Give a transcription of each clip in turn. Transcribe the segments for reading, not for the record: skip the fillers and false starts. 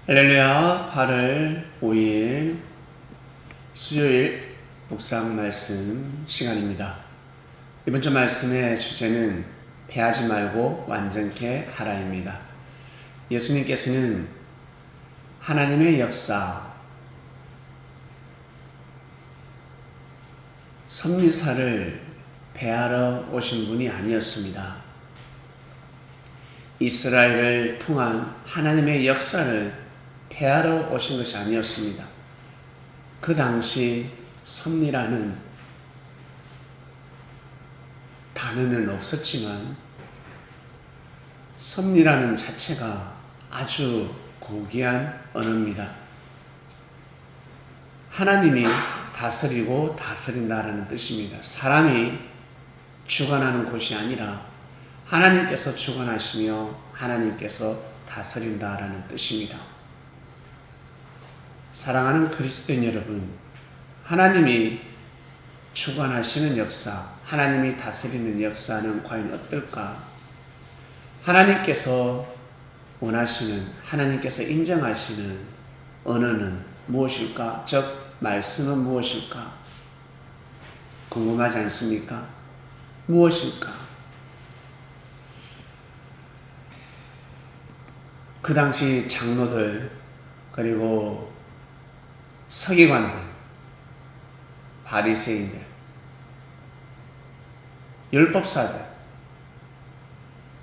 할렐루야. 8월 5일 수요일 묵상 말씀 시간입니다. 이번 주 말씀의 주제는 패하지 말고 완전케 하라입니다. 예수님께서는 하나님의 역사, 섭리사를 패하러 오신 분이 아니었습니다. 이스라엘을 통한 하나님의 역사를 패하러 오신 것이 아니었습니다. 그 당시 섭리라는 단어는 없었지만 섭리라는 자체가 아주 고귀한 언어입니다. 하나님이 다스리고 다스린다라는 뜻입니다. 사람이 주관하는 곳이 아니라 하나님께서 주관하시며 하나님께서 다스린다라는 뜻입니다. 사랑하는 그리스도인 여러분, 하나님이 주관하시는 역사, 하나님이 다스리는 역사는 과연 어떨까? 하나님께서 원하시는, 하나님께서 인정하시는 언어는 무엇일까? 즉, 말씀은 무엇일까? 궁금하지 않습니까? 무엇일까? 그 당시 장로들, 그리고 서기관들, 바리새인들, 율법사들,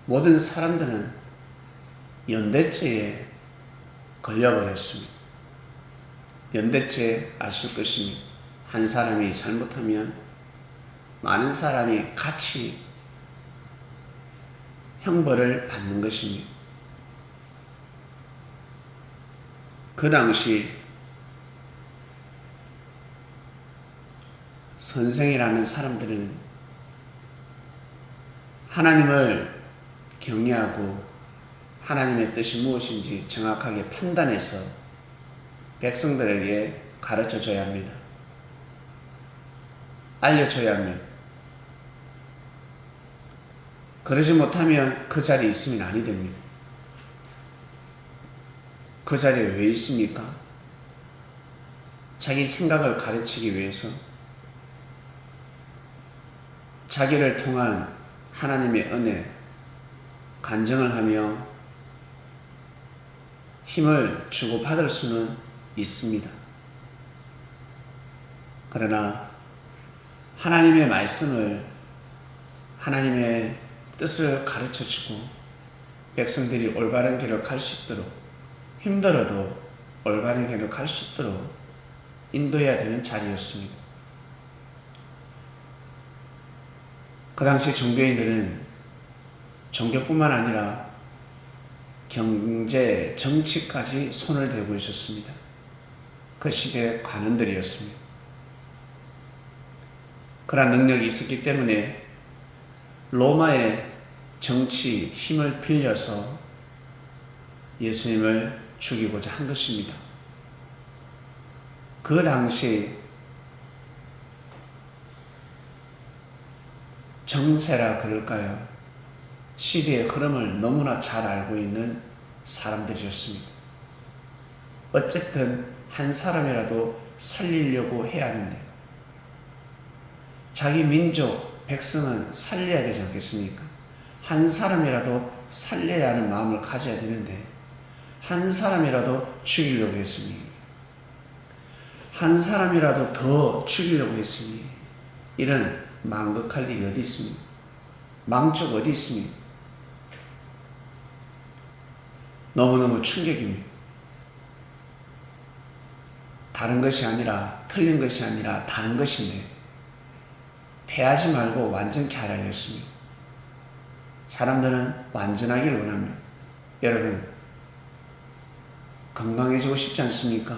모든 사람들은 연대죄에 걸려버렸습니다. 연대죄 아실 것입니다. 한 사람이 잘못하면 많은 사람이 같이 형벌을 받는 것입니다. 그 당시 선생이라는 사람들은 하나님을 경외하고 하나님의 뜻이 무엇인지 정확하게 판단해서 백성들에게 가르쳐줘야 합니다. 알려줘야 합니다. 그러지 못하면 그 자리에 있으면 아니 됩니다. 그 자리에 왜 있습니까? 자기 생각을 가르치기 위해서, 자기를 통한 하나님의 은혜, 간증을 하며 힘을 주고받을 수는 있습니다. 그러나 하나님의 말씀을, 하나님의 뜻을 가르쳐주고 백성들이 올바른 길을 갈 수 있도록, 힘들어도 올바른 길을 갈 수 있도록 인도해야 되는 자리였습니다. 그 당시 종교인들은 종교뿐만 아니라 경제, 정치까지 손을 대고 있었습니다. 그 시대의 관원들이었습니다. 그러한 능력이 있었기 때문에 로마의 정치 힘을 빌려서 예수님을 죽이고자 한 것입니다. 그 당시 정세라 그럴까요? 시대의 흐름을 너무나 잘 알고 있는 사람들이었습니다. 어쨌든 한 사람이라도 살리려고 해야 하는데, 자기 민족, 백성은 살려야 되지 않겠습니까? 한 사람이라도 살려야 하는 마음을 가져야 되는데 한 사람이라도 죽이려고 했으니, 한 사람이라도 더 죽이려고 했으니, 이런 망극할 일이 어디 있습니까? 망쪽 어디 있습니까? 너무너무 충격입니다. 다른 것이 아니라, 틀린 것이 아니라 다른 것인데 패하지 말고 완전케 하라 했습니다. 사람들은 완전하기를 원합니다. 여러분, 건강해지고 싶지 않습니까?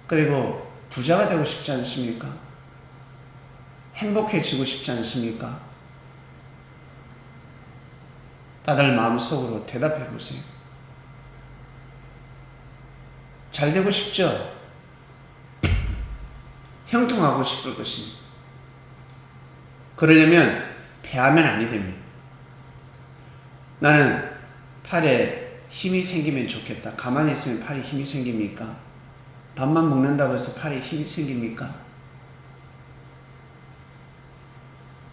그리고 부자가 되고 싶지 않습니까? 행복해지고 싶지 않습니까? 다들 마음속으로 대답해 보세요. 잘 되고 싶죠? 형통하고 싶을 것입니다. 그러려면 패하면 아니 됩니다. 나는 팔에 힘이 생기면 좋겠다. 가만히 있으면 팔에 힘이 생깁니까? 밥만 먹는다고 해서 팔에 힘이 생깁니까?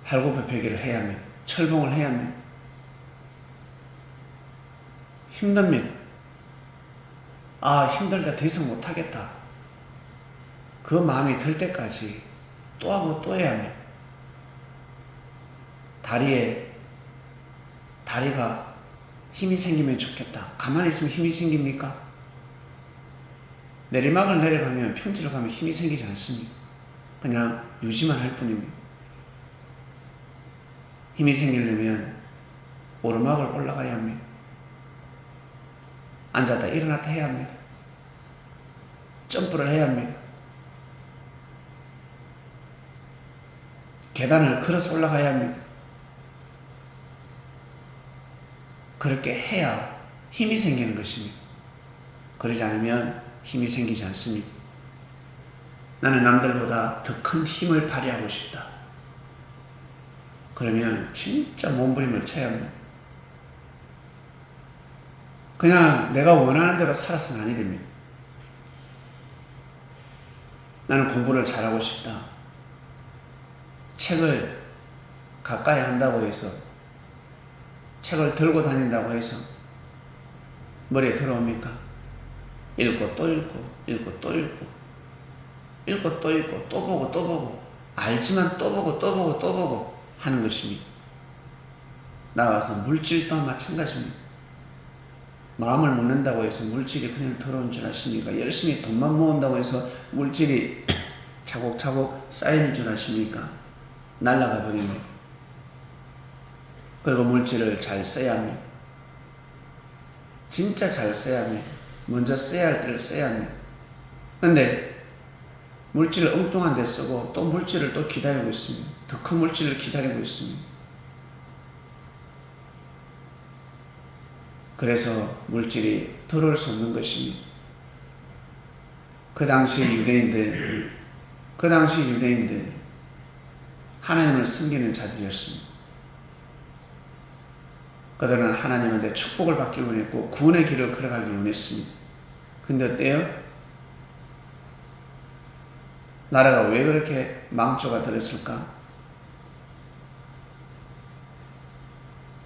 팔굽혀펴기를 해야 합니다. 철봉을 해야 합니다. 힘듭니다. 아, 힘들다. 더 이상 못하겠다. 그 마음이 들 때까지 또 하고 또 해야 합니다. 다리가 힘이 생기면 좋겠다. 가만히 있으면 힘이 생깁니까? 내리막을 내려가면, 평지를 가면 힘이 생기지 않습니다. 그냥 유지만 할 뿐입니다. 힘이 생기려면 오르막을 올라가야 합니다. 앉았다 일어났다 해야 합니다. 점프를 해야 합니다. 계단을 걸어서 올라가야 합니다. 그렇게 해야 힘이 생기는 것입니다. 그러지 않으면 힘이 생기지 않습니다. 나는 남들보다 더 큰 힘을 발휘하고 싶다. 그러면 진짜 몸부림을 쳐야 합니다. 그냥 내가 원하는 대로 살아서는 아니 됩니다. 나는 공부를 잘하고 싶다. 책을 가까이 한다고 해서, 책을 들고 다닌다고 해서 머리에 들어옵니까? 읽고 또 읽고, 읽고 또 읽고, 읽고 또 읽고, 또 보고 또 보고, 알지만 또 보고 또 보고 또 보고 하는 것입니다. 나가서 물질 또한 마찬가지입니다. 마음을 먹는다고 해서 물질이 그냥 들어온 줄 아십니까? 열심히 돈만 모은다고 해서 물질이 차곡차곡 쌓이는 줄 아십니까? 날아가 버립니다. 그리고 물질을 잘 써야 합니다. 진짜 잘 써야 합니다. 먼저 써야 할 때를 써야 합니다. 그런데 물질을 엉뚱한 데 쓰고 또 물질을 또 기다리고 있습니다. 더 큰 물질을 기다리고 있습니다. 그래서 물질이 들어올 수 없는 것입니다. 그 당시 유대인들 하나님을 섬기는 자들이었습니다. 그들은 하나님한테 축복을 받기 원했고 구원의 길을 걸어가기 원했습니다. 근데 어때요? 나라가 왜 그렇게 망조가 들었을까?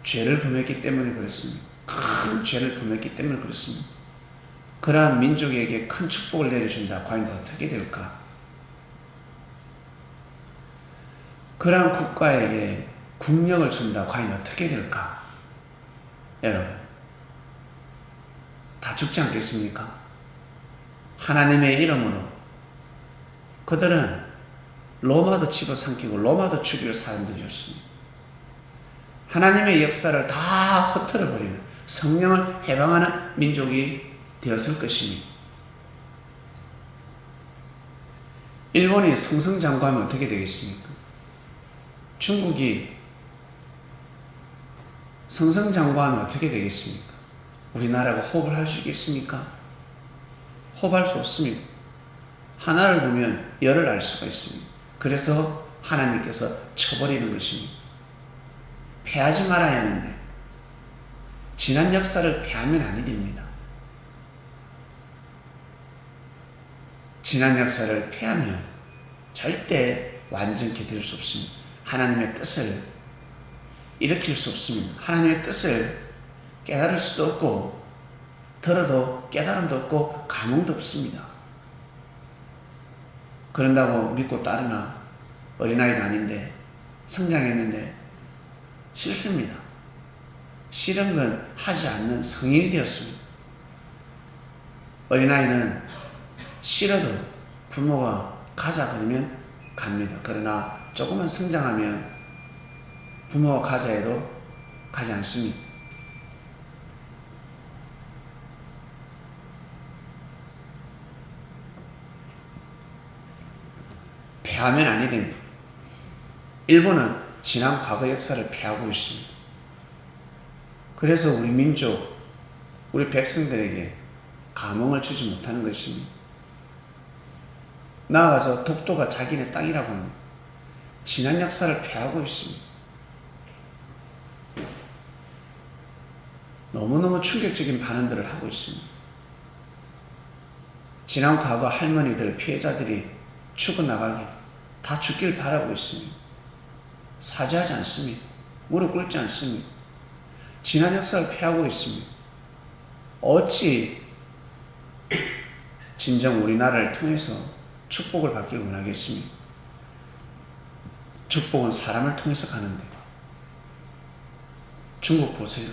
죄를 범했기 때문에 그렇습니다. 큰 죄를 범했기 때문에 그렇습니다. 그러한 민족에게 큰 축복을 내려준다. 과연 어떻게 될까? 그러한 국가에게 국력을 준다. 과연 어떻게 될까? 여러분, 다 죽지 않겠습니까? 하나님의 이름으로 그들은 로마도 집어삼키고 로마도 죽일 사람들이었습니다. 하나님의 역사를 다 흩어버리는, 성령을 해방하는 민족이 되었을 것입니다. 일본이 승승장구하면 어떻게 되겠습니까? 중국이 승승장구하면 어떻게 되겠습니까? 우리나라가 호흡을 할 수 있겠습니까? 호흡할 수 없습니다. 하나를 보면 열을 알 수가 있습니다. 그래서 하나님께서 쳐버리는 것입니다. 패하지 말아야 하는데 지난 역사를 패하면 아니 됩니다. 지난 역사를 패하면 절대 완전케 될 수 없습니다. 하나님의 뜻을 일으킬 수 없습니다. 하나님의 뜻을 깨달을 수도 없고 들어도 깨달음도 없고 감흥도 없습니다. 그런다고 믿고 따르나? 어린아이도 아닌데 성장했는데 싫습니다. 싫은 건 하지 않는 성인이 되었습니다. 어린아이는 싫어도 부모가 가자 그러면 갑니다. 그러나 조금만 성장하면 부모가 가자 해도 가지 않습니다. 패하면 아니 됩니다. 일본은 지난 과거 역사를 패하고 있습니다. 그래서 우리 민족, 우리 백성들에게 감흥을 주지 못하는 것입니다. 나아가서 독도가 자기네 땅이라고 합니다. 지난 역사를 패하고 있습니다. 너무너무 충격적인 반응들을 하고 있습니다. 지난 과거 할머니들, 피해자들이 죽어나가길, 다 죽길 바라고 있습니다. 사죄하지 않습니다. 무릎 꿇지 않습니다. 지난 역사를 폐하고 있습니다. 어찌 진정 우리나라를 통해서 축복을 받기를 원하겠습니까? 축복은 사람을 통해서 가는데, 중국 보세요.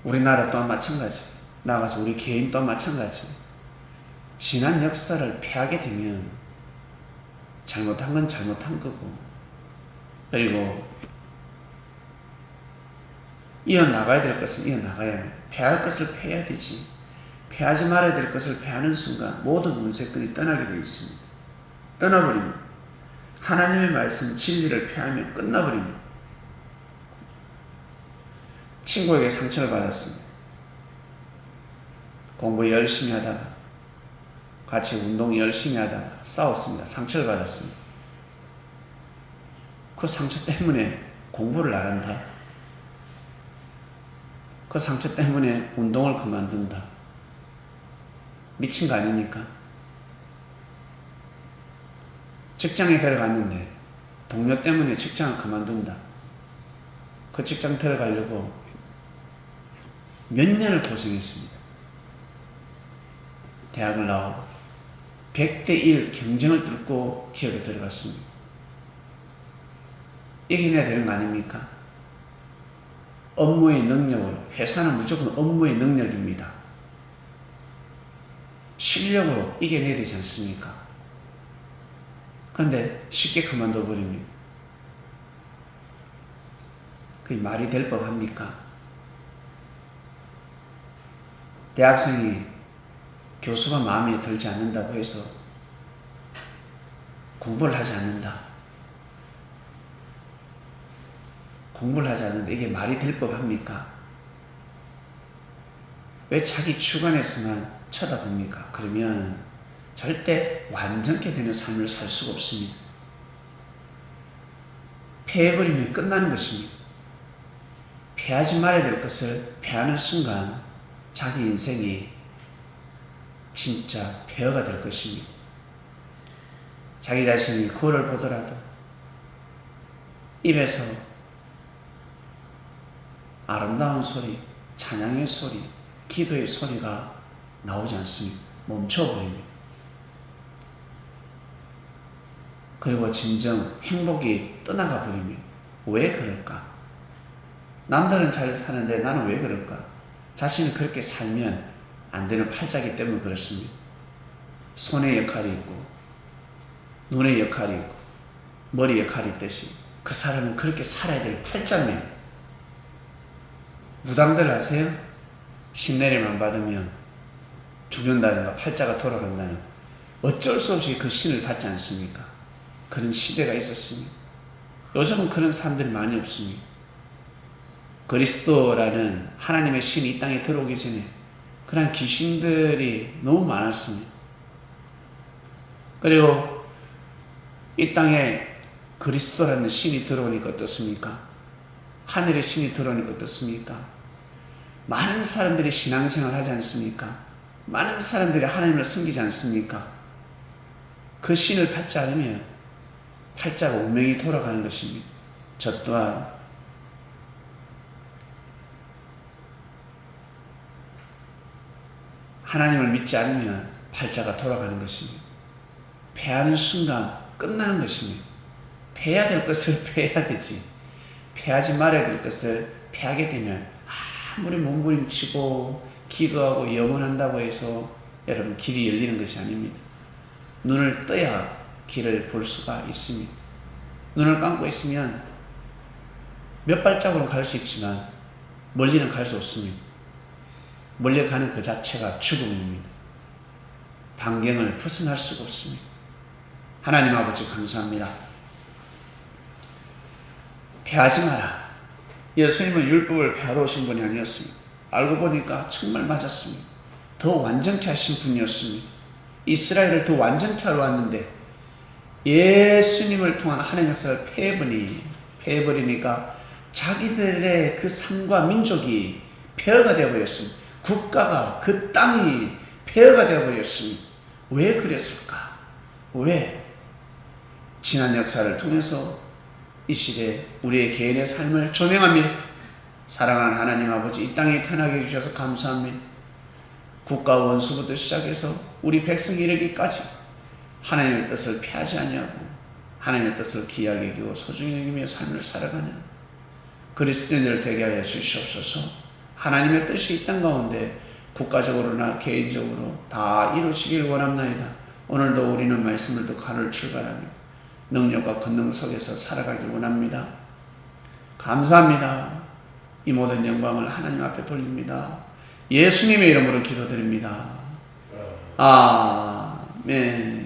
우리나라 또한 마찬가지, 나아가서 우리 개인 또한 마찬가지. 지난 역사를 폐하게 되면 잘못한 건 잘못한 거고, 그리고 이어나가야 될 것은 이어나가야 합니다. 폐할 것을 폐해야 되지, 폐하지 말아야 될 것을 폐하는 순간 모든 문제들이 떠나게 되어 있습니다. 떠나버립니다. 하나님의 말씀 진리를 폐하면 끝나버립니다. 친구에게 상처를 받았습니다. 공부 열심히 하다가, 같이 운동 열심히 하다가 싸웠습니다. 상처를 받았습니다. 그 상처 때문에 공부를 안 한다. 그 상처 때문에 운동을 그만둔다. 미친 거 아닙니까? 직장에 들어갔는데 동료 때문에 직장을 그만둔다. 그 직장 들어가려고 몇 년을 고생했습니다. 대학을 나오고 100대1 경쟁을 뚫고 기업에 들어갔습니다. 이겨내야 되는 거 아닙니까? 업무의 능력으로, 회사는 무조건 업무의 능력입니다. 실력으로 이겨내야 되지 않습니까? 그런데 쉽게 그만둬 버립니다. 그게 말이 될 법합니까? 대학생이 교수가 마음에 들지 않는다고 해서 공부를 하지 않는다. 공부를 하지 않는다. 이게 말이 될 법합니까? 왜 자기 주관에서만 쳐다봅니까? 그러면 절대 완전케 되는 삶을 살 수가 없습니다. 패해버리면 끝나는 것입니다. 패하지 말아야 될 것을 패하는 순간 자기 인생이 진짜 폐허가 될 것입니다. 자기 자신이 거울을 보더라도 입에서 아름다운 소리, 찬양의 소리, 기도의 소리가 나오지 않습니다. 멈춰버립니다. 그리고 진정 행복이 떠나가 버립니다. 왜 그럴까? 남들은 잘 사는데 나는 왜 그럴까? 자신이 그렇게 살면 안 되는 팔자기 때문에 그렇습니다. 손의 역할이 있고 눈의 역할이 있고 머리 역할이 있듯이 그 사람은 그렇게 살아야 될 팔자입니다. 무당들 아세요? 신내림만 받으면 죽는다든가 팔자가 돌아간다는, 어쩔 수 없이 그 신을 받지 않습니까? 그런 시대가 있었습니다. 요즘은 그런 사람들이 많이 없습니다. 그리스도라는 하나님의 신이 이 땅에 들어오기 전에 그런 귀신들이 너무 많았습니다. 그리고 이 땅에 그리스도라는 신이 들어오니까 어떻습니까? 하늘의 신이 들어오니까 어떻습니까? 많은 사람들이 신앙생활을 하지 않습니까? 많은 사람들이 하나님을 섬기지 않습니까? 그 신을 받지 않으면 팔자가 운명이 돌아가는 것입니다. 저 또한 하나님을 믿지 않으면 팔자가 돌아가는 것입니다. 패하는 순간 끝나는 것입니다. 패해야 될 것을 패해야 되지, 패하지 말아야 될 것을 패하게 되면 아무리 몸부림치고 기도하고 염원한다고 해서 여러분 길이 열리는 것이 아닙니다. 눈을 떠야 길을 볼 수가 있습니다. 눈을 감고 있으면 몇 발짝으로 갈 수 있지만 멀리는 갈 수 없습니다. 멀리 가는 그 자체가 죽음입니다. 반경을 벗어날 수가 없습니다. 하나님 아버지 감사합니다. 패하지 마라. 예수님은 율법을 폐하러 오신 분이 아니었습니다. 알고 보니까 정말 맞았습니다. 더 완전케 하신 분이었습니다. 이스라엘을 더 완전케 하러 왔는데 예수님을 통한 하나님의 역사를 폐해버리니까 자기들의 그 삶과 민족이 폐허가 되어버렸습니다. 국가가, 그 땅이 폐허가 되어버렸습니다. 왜 그랬을까? 왜? 지난 역사를 통해서 이 시대 우리의 개인의 삶을 조명합니다. 사랑하는 하나님 아버지, 이 땅에 태어나게 해주셔서 감사합니다. 국가 원수부터 시작해서 우리 백성이 이르기까지 하나님의 뜻을 피하지 아니하고 하나님의 뜻을 귀하게 여기고 소중히 여기며 삶을 살아가는 그리스도인들 되게 하여 주시옵소서. 하나님의 뜻이 이 땅 가운데 국가적으로나 개인적으로 다 이루시길 원합나이다. 오늘도 우리는 말씀을 듣고 하늘 출발하며 능력과 권능 속에서 살아가길 원합니다. 감사합니다. 이 모든 영광을 하나님 앞에 돌립니다. 예수님의 이름으로 기도드립니다. 아멘.